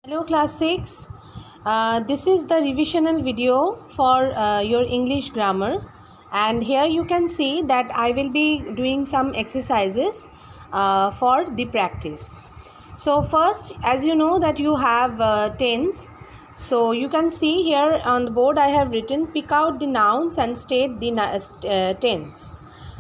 Hello class 6. This is the revisional video for your English grammar, and here you can see that I will be doing some exercises for the practice. So first, as you know that you have tense, so you can see here on the board I have written pick out the nouns and state the tense.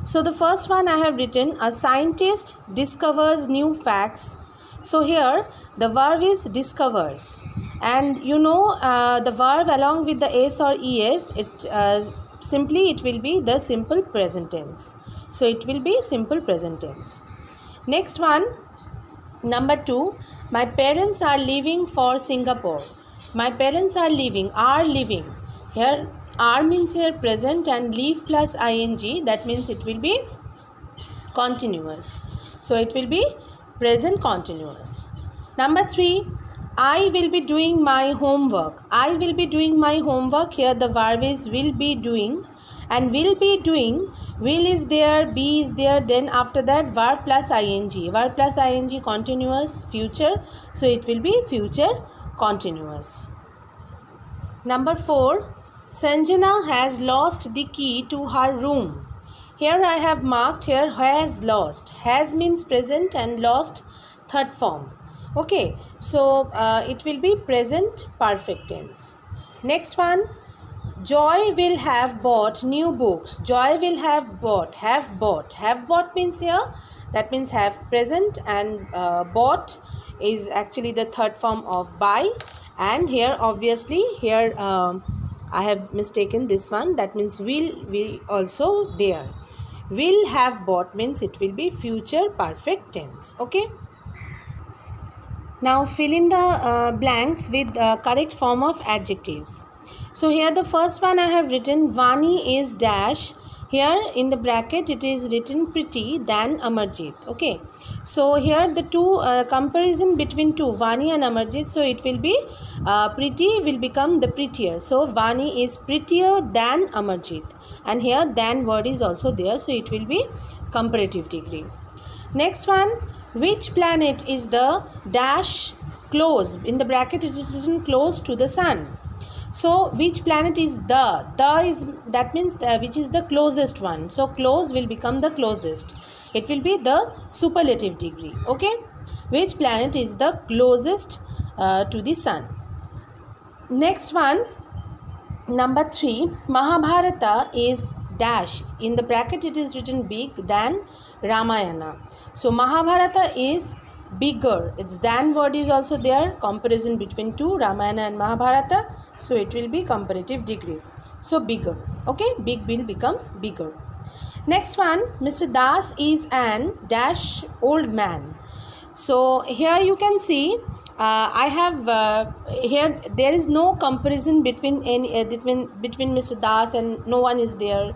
So the first one I have written, a scientist discovers new facts. So here the verb is discovers, and you know the verb along with the s or es, it simply it will be the simple present tense. So it will be simple present tense. Next one, number 2, my parents are leaving for Singapore. My parents are leaving. Here are means here present and leave plus ing, that means it will be continuous. So it will be present continuous. Number 3, I will be doing my homework. I will be doing my homework. Here the verb is will be doing, and will be doing, will is there, be is there, then after that verb plus ing. Verb plus ing continuous, future. So it will be future continuous. Number 4, Sanjana has lost the key to her room. Here I have marked here has lost. Has means present and lost third form. Okay, so it will be present perfect tense. Next one, Joy will have bought new books. Joy will have bought. Have bought means here, that means have present, and bought is actually the third form of buy. And here obviously here I have mistaken this one, that means will also there. Will have bought means it will be future perfect tense. Okay. Now fill in the blanks with correct form of adjectives. So here the first one I have written, Vani is dash. Here in the bracket it is written pretty than Amarjit. Okay. So here the two comparison between two, Vani and Amarjit. So it will be pretty will become the prettier. So Vani is prettier than Amarjit. And here than word is also there. So it will be comparative degree. Next one, which planet is the dash close? In the bracket it is written close to the sun. So which planet is the is, that means which is the closest one. So close will become the closest. It will be the superlative degree. Okay. Which planet is the closest to the sun? Next one, number 3, Mahabharata is dash. In the bracket it is written big than Ramayana. So Mahabharata is bigger. Its than word is also there. Comparison between two, Ramayana and Mahabharata. So it will be comparative degree. So bigger. Okay. Big will become bigger. Next one, Mr. Das is an dash old man. So here you can see I have here there is no comparison between any between Mr. Das, and no one is there.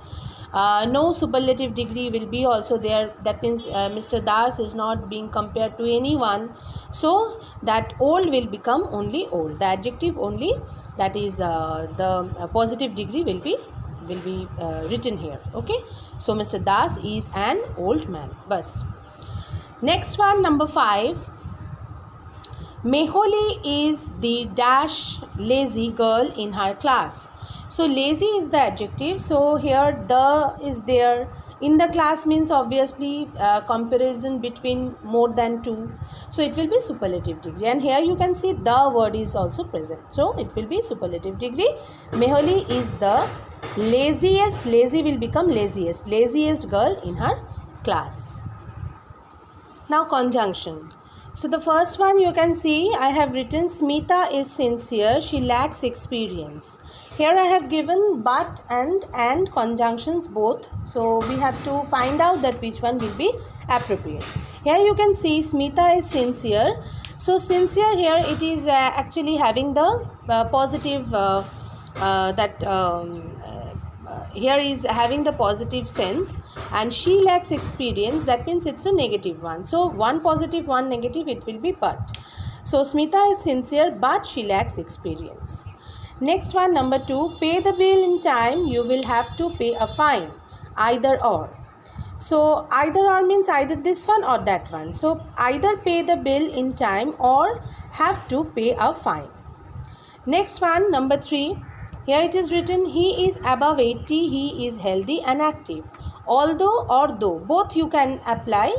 No superlative degree will be also there. That means Mr. Das is not being compared to anyone. So that old will become only old. The adjective only, that is the positive degree will be written here. Okay. So Mr. Das is an old man. Bas. Next one, number 5. Meholi is the dash lazy girl in her class. So lazy is the adjective. So here the is there. In the class means obviously comparison between more than two. So it will be superlative degree. And here you can see the word is also present. So it will be superlative degree. Meholi is the laziest. Lazy will become laziest girl in her class. Now conjunction. So the first one you can see I have written Smita is sincere, she lacks experience. Here I have given but and conjunctions both. So we have to find out that which one will be appropriate. Here you can see Smita is sincere. So sincere here it is actually having the positive here is having the positive sense, and she lacks experience, that means it's a negative one. So one positive, one negative, it will be but. So Smita is sincere but she lacks experience. Next one, number 2, pay the bill in time, you will have to pay a fine. Either or. So either or means either this one or that one. So either pay the bill in time or have to pay a fine. Next one, number 3. Here it is written, he is above 80, he is healthy and active. Although or though, both you can apply.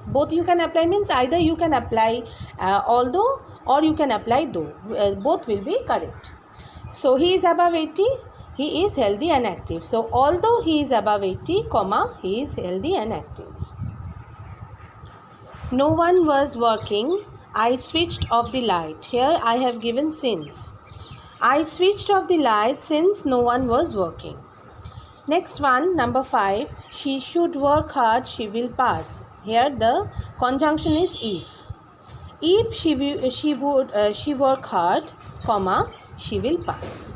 Both you can apply means either you can apply although or you can apply though. Both will be correct. So he is above 80, he is healthy and active. So although he is above 80, comma, he is healthy and active. No one was working. I switched off the light. Here I have given since. I switched off the light since no one was working. Next one, number 5. She should work hard, she will pass. Here the conjunction is if. If she work hard, comma, she will pass.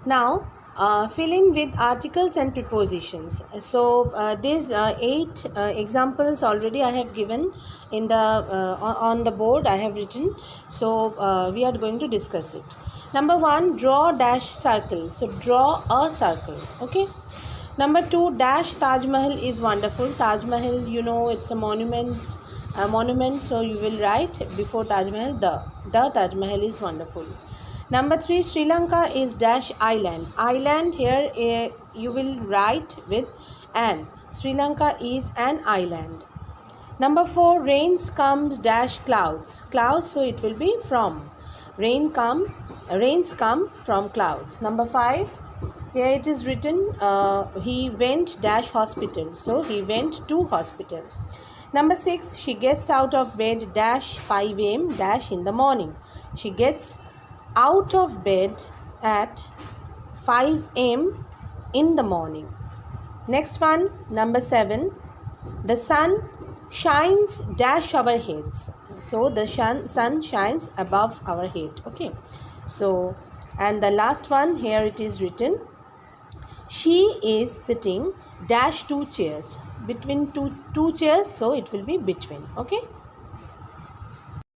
Now fill in with articles and prepositions. So these 8 examples already I have given in the on the board I have written. So we are going to discuss it. Number 1, draw dash circle. So draw a circle. Okay. Number 2, dash Taj Mahal is wonderful. Taj Mahal, you know, it's a monument. So you will write before Taj Mahal the Taj Mahal is wonderful. Number 3, Sri Lanka is dash island. Island here you will write with an. Sri Lanka is an island. Number 4, rains comes dash clouds. Clouds, so it will be from. Rains come from clouds. Number 5, here it is written he went dash hospital. So he went to hospital. Number 6, she gets out of bed dash 5 am dash in the morning. She gets out of bed at 5 am in the morning. Next one, number 7, the sun shines dash our heads. So the sun shines above our head. Okay. So, and the last one, here it is written, she is sitting dash 2 chairs. Between two chairs, so it will be between. Okay.